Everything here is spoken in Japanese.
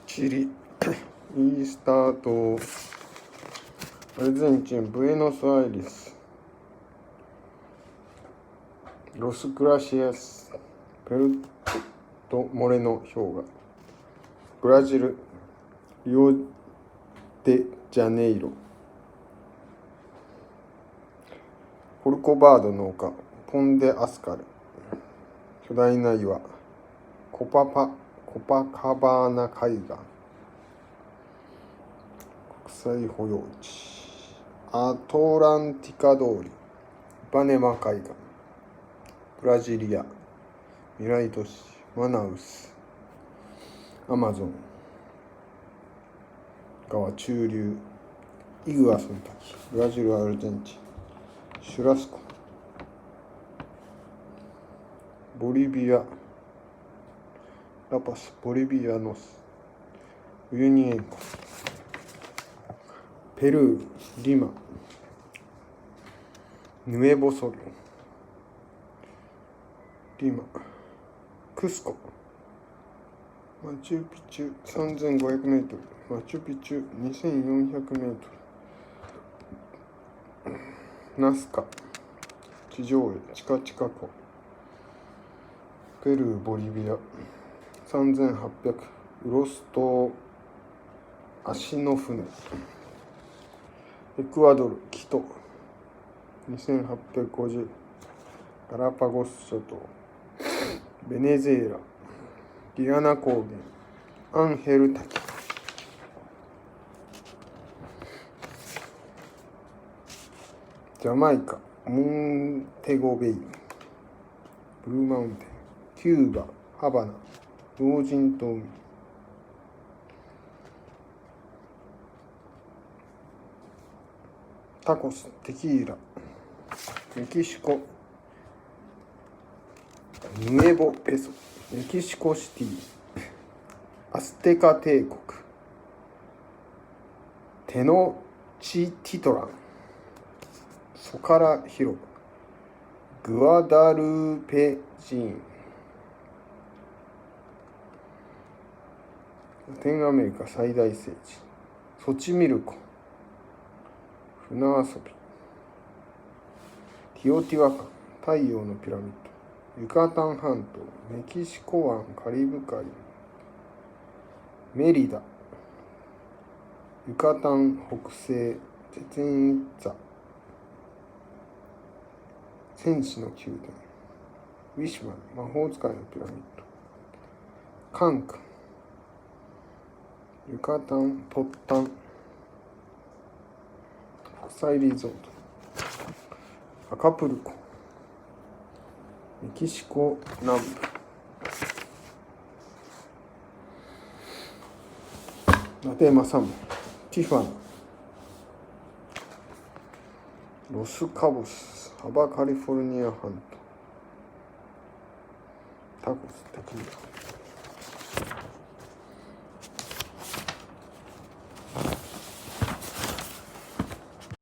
チリ、イースター島、アルゼンチン、ブエノスアイレス、ロスグラシアス、ペルトモレノ氷河、ブラジル、リオデジャネイロ、コルコバード農家、ポンデアスカル、巨大な岩、コパカバーナ海岸、国際保養地、アトランティカ通り、イパネマ海岸、ブラジリア、未来都市、マナウス、アマゾン川中流、イグアスの滝、ブラジル、アルゼンチン、シュラスコ、ボリビア、ラパス、ボリビアノス、ウユニ塩湖、ペルー、リマ、ヌエボソリ、リマ、クスコ、マチュピチュ3500メートル、マチュピチュ2400メートル、ナスカ、地上絵、チカチカ湖、ペルー、ボリビア3800、ウロス島、足の船、エクアドル、キト2850、ガラパゴス諸島、ベネズエラ、ギアナ高原、アンヘル滝、ジャマイカ、モンテゴベイ、ブルーマウンテン、キューバ、ハバナ、老人島、タコス、テキーラ、メキシコ、ヌエボペソ、メキシコシティ、アステカ帝国、テノチティトラン、ソカラ広場、グアダルーペ寺院、ラテンアメリカ最大聖地、ソチミルコ、船遊び、ティオティワカン、太陽のピラミッド、ユカタン半島、メキシコ湾、カリブ海、メリダ、ユカタン北西、チェチェンイッツァ、戦士の宮殿、ウィシュマン、魔法使いのピラミッド、カンクン、ユカタン、ポッタン、国際リゾート、アカプルコ、メキシコ南部、ラテマサム、ティファナ、ロスカボス、ハバカリフォルニア半島、タコス、テキーラ。